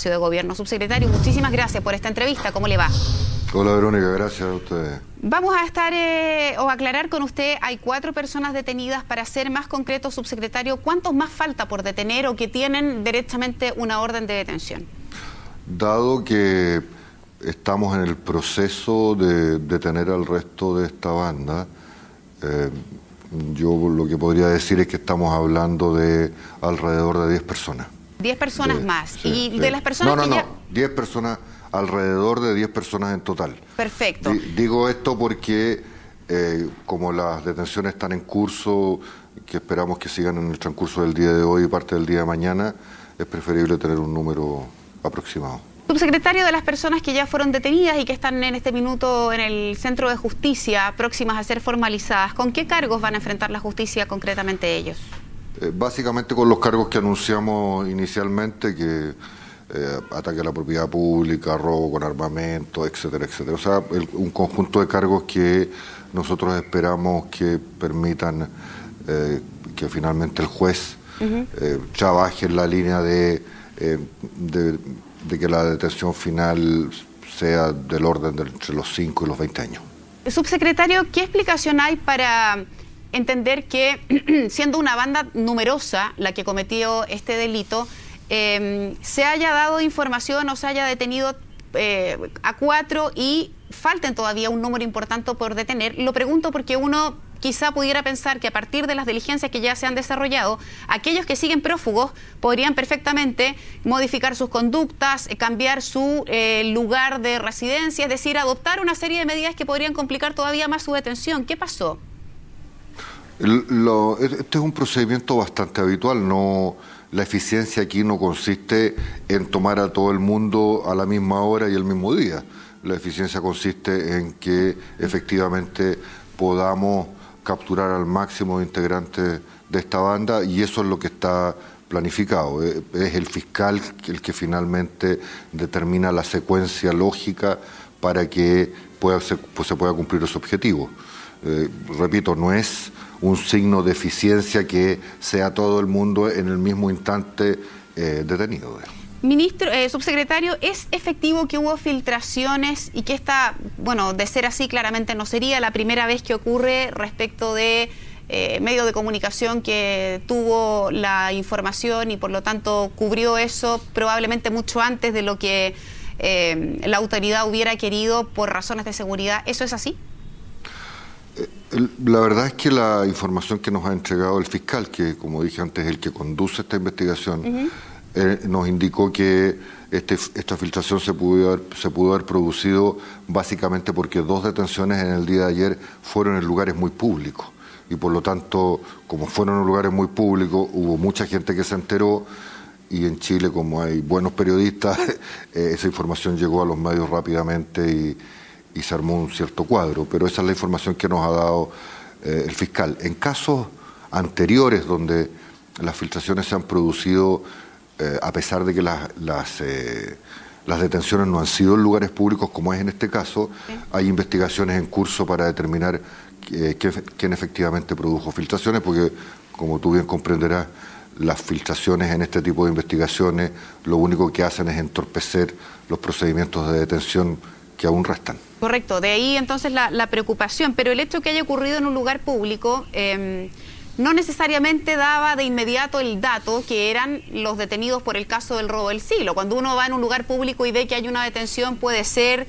de Gobierno. Subsecretario, muchísimas gracias por esta entrevista. ¿Cómo le va? Hola Verónica, gracias a ustedes. Vamos a estar o aclarar con usted, hay 4 personas detenidas. Para ser más concreto, subsecretario, ¿cuántos más falta por detener o que tienen derechamente una orden de detención? Dado que estamos en el proceso de detener al resto de esta banda, yo lo que podría decir es que estamos hablando de alrededor de 10 personas. 10 personas más. Sí, y sí. de las personas No, 10 personas, alrededor de 10 personas en total. Perfecto. Digo esto porque como las detenciones están en curso, que esperamos que sigan en el transcurso del día de hoy y parte del día de mañana, es preferible tener un número aproximado. Subsecretario, de las personas que ya fueron detenidas y que están en este minuto en el Centro de Justicia, próximas a ser formalizadas, ¿con qué cargos van a enfrentar la justicia concretamente ellos? Básicamente con los cargos que anunciamos inicialmente, que ataque a la propiedad pública, robo con armamento, etcétera, etcétera. O sea, un conjunto de cargos que nosotros esperamos que permitan que finalmente el juez trabaje en la línea de que la detención final sea del orden de entre los 5 y los 20 años. Subsecretario, ¿qué explicación hay para entender que, siendo una banda numerosa la que cometió este delito, se haya dado información o se haya detenido a 4 y falten todavía un número importante por detener? Lo pregunto porque uno quizá pudiera pensar que a partir de las diligencias que ya se han desarrollado, aquellos que siguen prófugos podrían perfectamente modificar sus conductas, cambiar su lugar de residencia, es decir, adoptar una serie de medidas que podrían complicar todavía más su detención. ¿Qué pasó? Este es un procedimiento bastante habitual. La eficiencia aquí no consiste en tomar a todo el mundo a la misma hora y el mismo día. La eficiencia consiste en que efectivamente podamos capturar al máximo de integrantes de esta banda, y eso es lo que está planificado. Es el fiscal el que finalmente determina la secuencia lógica para que se pueda cumplir ese objetivo. Repito, no es un signo de eficiencia que sea todo el mundo en el mismo instante detenido. Ministro, subsecretario, ¿es efectivo que hubo filtraciones y que esta, bueno, de ser así, claramente no sería la primera vez que ocurre respecto de medio de comunicación que tuvo la información y por lo tanto cubrió eso probablemente mucho antes de lo que la autoridad hubiera querido por razones de seguridad? ¿Eso es así? La verdad es que la información que nos ha entregado el fiscal, que como dije antes es el que conduce esta investigación, nos indicó que esta filtración se pudo haber producido básicamente porque 2 detenciones en el día de ayer fueron en lugares muy públicos, y por lo tanto, como fueron en lugares muy públicos, hubo mucha gente que se enteró, y en Chile, como hay buenos periodistas, esa información llegó a los medios rápidamente y se armó un cierto cuadro. Pero esa es la información que nos ha dado el fiscal. En casos anteriores donde las filtraciones se han producido, a pesar de que las detenciones no han sido en lugares públicos, como es en este caso, hay investigaciones en curso para determinar quién efectivamente produjo filtraciones, porque, como tú bien comprenderás, las filtraciones en este tipo de investigaciones lo único que hacen es entorpecer los procedimientos de detención que aún restan. Correcto, de ahí entonces la preocupación, pero el hecho que haya ocurrido en un lugar público no necesariamente daba de inmediato el dato que eran los detenidos por el caso del robo del siglo. Cuando uno va en un lugar público y ve que hay una detención, puede ser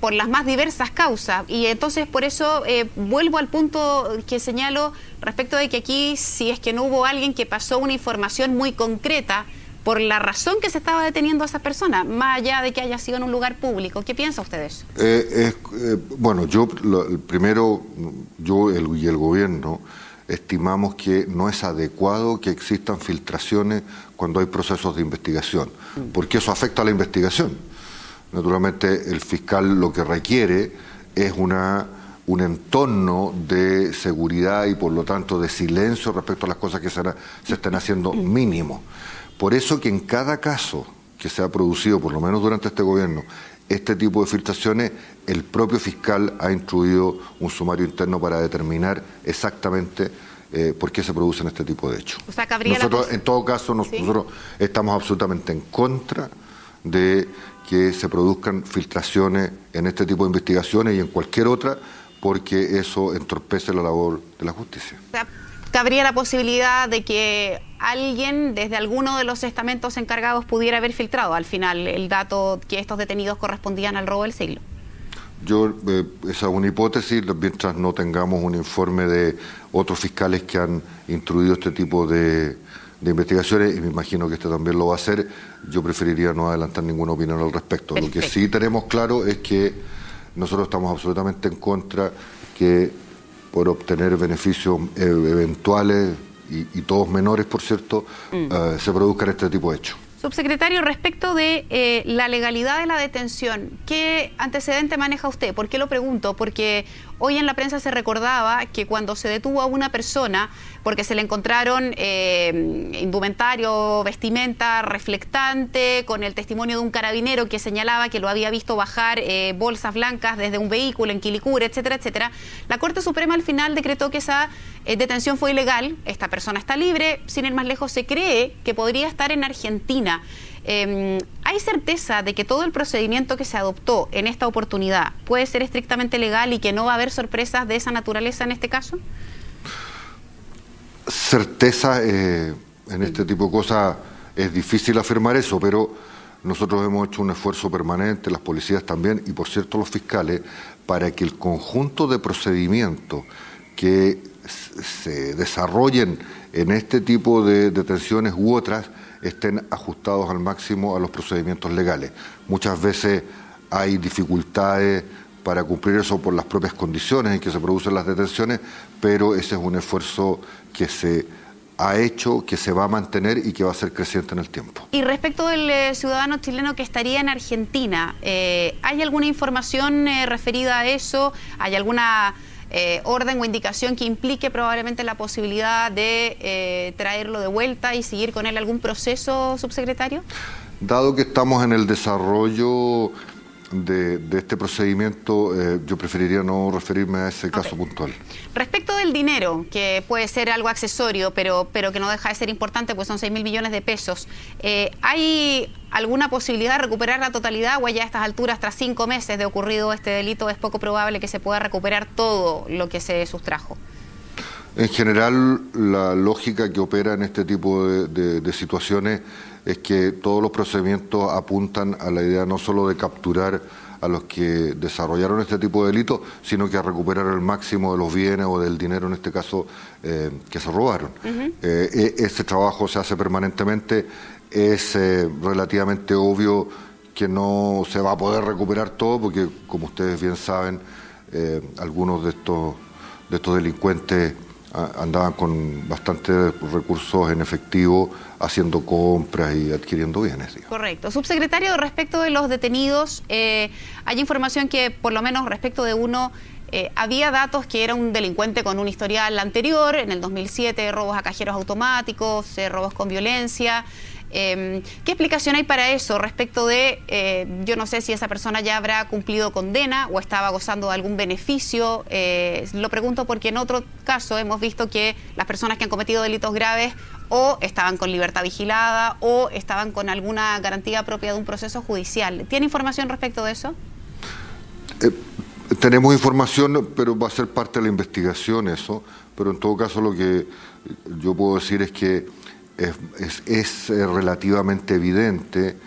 por las más diversas causas, y entonces por eso vuelvo al punto que señalo respecto de que aquí, si es que no hubo alguien que pasó una información muy concreta por la razón que se estaba deteniendo a esas personas, más allá de que haya sido en un lugar público. ¿Qué piensa usted de eso? Bueno, primero yo y el gobierno estimamos que no es adecuado que existan filtraciones cuando hay procesos de investigación, porque eso afecta a la investigación. Naturalmente, el fiscal lo que requiere es un entorno de seguridad y, por lo tanto, de silencio respecto a las cosas que se estén haciendo mínimo. Por eso que en cada caso que se ha producido, por lo menos durante este gobierno, este tipo de filtraciones, el propio fiscal ha instruido un sumario interno para determinar exactamente por qué se producen este tipo de hechos. O sea, cabría nosotros, en todo caso, nosotros estamos absolutamente en contra de que se produzcan filtraciones en este tipo de investigaciones y en cualquier otra, porque eso entorpece la labor de la justicia. ¿Cabría la posibilidad de que alguien desde alguno de los estamentos encargados pudiera haber filtrado al final el dato que estos detenidos correspondían al robo del siglo? Esa es una hipótesis, mientras no tengamos un informe de otros fiscales que han instruido este tipo de investigaciones, y me imagino que este también lo va a hacer, yo preferiría no adelantar ninguna opinión al respecto. Perfecto. Lo que sí tenemos claro es que nosotros estamos absolutamente en contra que por obtener beneficios eventuales y todos menores, por cierto, se produzcan este tipo de hechos. Subsecretario, respecto de la legalidad de la detención, ¿qué antecedente maneja usted? ¿Por qué lo pregunto? Porque hoy en la prensa se recordaba que cuando se detuvo a una persona, porque se le encontraron indumentario, vestimenta reflectante, con el testimonio de un carabinero que señalaba que lo había visto bajar bolsas blancas desde un vehículo en Quilicura, etcétera, etcétera, la Corte Suprema al final decretó que esa detención fue ilegal, esta persona está libre, sin ir más lejos se cree que podría estar en Argentina. ¿Hay certeza de que todo el procedimiento que se adoptó en esta oportunidad puede ser estrictamente legal y que no va a haber sorpresas de esa naturaleza en este caso? Certeza en este tipo de cosas es difícil afirmar eso, pero nosotros hemos hecho un esfuerzo permanente, las policías también, y por cierto los fiscales, para que el conjunto de procedimientos que se desarrollen en este tipo de detenciones u otras estén ajustados al máximo a los procedimientos legales. Muchas veces hay dificultades para cumplir eso por las propias condiciones en que se producen las detenciones, pero ese es un esfuerzo que se ha hecho, que se va a mantener y que va a ser creciente en el tiempo. Y respecto del ciudadano chileno que estaría en Argentina, ¿hay alguna información referida a eso? ¿Hay alguna orden o indicación que implique probablemente la posibilidad de traerlo de vuelta y seguir con él algún proceso, subsecretario? Dado que estamos en el desarrollo de este procedimiento, yo preferiría no referirme a ese caso puntual. Respecto del dinero, que puede ser algo accesorio, pero que no deja de ser importante, pues son 6.000 millones de pesos, ¿hay alguna posibilidad de recuperar la totalidad o ya a estas alturas, tras 5 meses de ocurrido este delito, es poco probable que se pueda recuperar todo lo que se sustrajo? En general, la lógica que opera en este tipo de situaciones es que todos los procedimientos apuntan a la idea no solo de capturar a los que desarrollaron este tipo de delitos, sino que a recuperar el máximo de los bienes o del dinero, en este caso, que se robaron. Este trabajo se hace permanentemente. Es relativamente obvio que no se va a poder recuperar todo, porque, como ustedes bien saben, algunos de estos delincuentes andaban con bastantes recursos en efectivo, haciendo compras y adquiriendo bienes. Digamos. Correcto. Subsecretario, respecto de los detenidos, hay información que, por lo menos respecto de uno, había datos que era un delincuente con un historial anterior, en el 2007, robos a cajeros automáticos, robos con violencia. ¿Qué explicación hay para eso respecto de, yo no sé si esa persona ya habrá cumplido condena o estaba gozando de algún beneficio? Lo pregunto porque en otro caso hemos visto que las personas que han cometido delitos graves o estaban con libertad vigilada o estaban con alguna garantía propia de un proceso judicial. ¿Tiene información respecto de eso? Tenemos información, pero va a ser parte de la investigación eso, pero en todo caso lo que yo puedo decir es que es relativamente evidente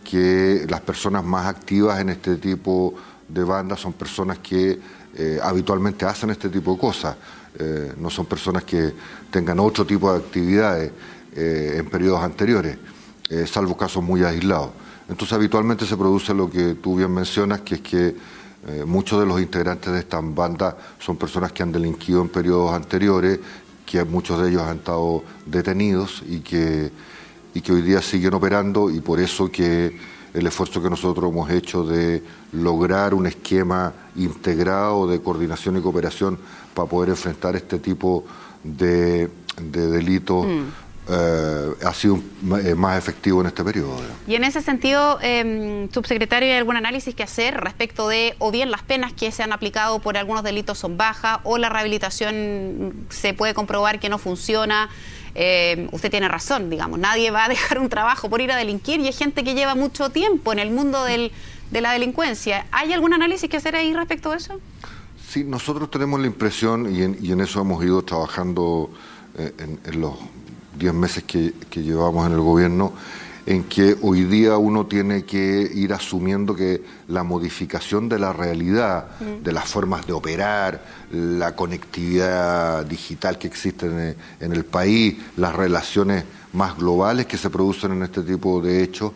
que las personas más activas en este tipo de bandas son personas que habitualmente hacen este tipo de cosas, no son personas que tengan otro tipo de actividades en periodos anteriores, salvo casos muy aislados. Entonces habitualmente se produce lo que tú bien mencionas, que es que muchos de los integrantes de estas bandas son personas que han delinquido en periodos anteriores, que muchos de ellos han estado detenidos y que hoy día siguen operando, y por eso que el esfuerzo que nosotros hemos hecho de lograr un esquema integrado de coordinación y cooperación para poder enfrentar este tipo de delitos ha sido más efectivo en este periodo. Y en ese sentido, subsecretario, ¿hay algún análisis que hacer respecto de o bien las penas que se han aplicado por algunos delitos son bajas o la rehabilitación se puede comprobar que no funciona? usted tiene razón, digamos, nadie va a dejar un trabajo por ir a delinquir y es gente que lleva mucho tiempo en el mundo de la delincuencia. ¿Hay algún análisis que hacer ahí respecto a eso? Sí, nosotros tenemos la impresión, y en eso hemos ido trabajando en los 10 meses que llevamos en el gobierno, en que hoy día uno tiene que ir asumiendo que la modificación de la realidad, de las formas de operar, la conectividad digital que existe en el país, las relaciones más globales que se producen en este tipo de hechos,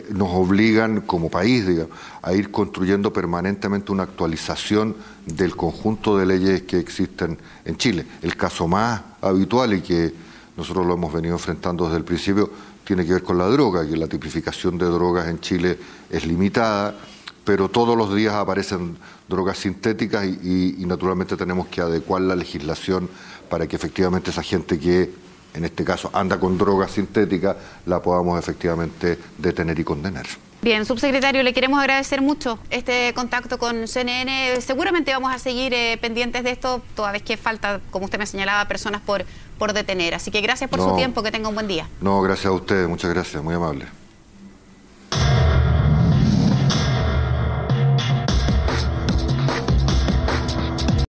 nos obligan como país, digamos, a ir construyendo permanentemente una actualización del conjunto de leyes que existen en Chile. El caso más habitual y que nosotros lo hemos venido enfrentando desde el principio tiene que ver con la droga, que la tipificación de drogas en Chile es limitada, pero todos los días aparecen drogas sintéticas y naturalmente tenemos que adecuar la legislación para que efectivamente esa gente que en este caso anda con drogas sintéticas la podamos efectivamente detener y condenar. Bien, subsecretario, le queremos agradecer mucho este contacto con CNN. Seguramente vamos a seguir pendientes de esto, toda vez que falta, como usted me señalaba, personas por detener. Así que gracias por su tiempo, que tenga un buen día. No, gracias a ustedes, muchas gracias, muy amable.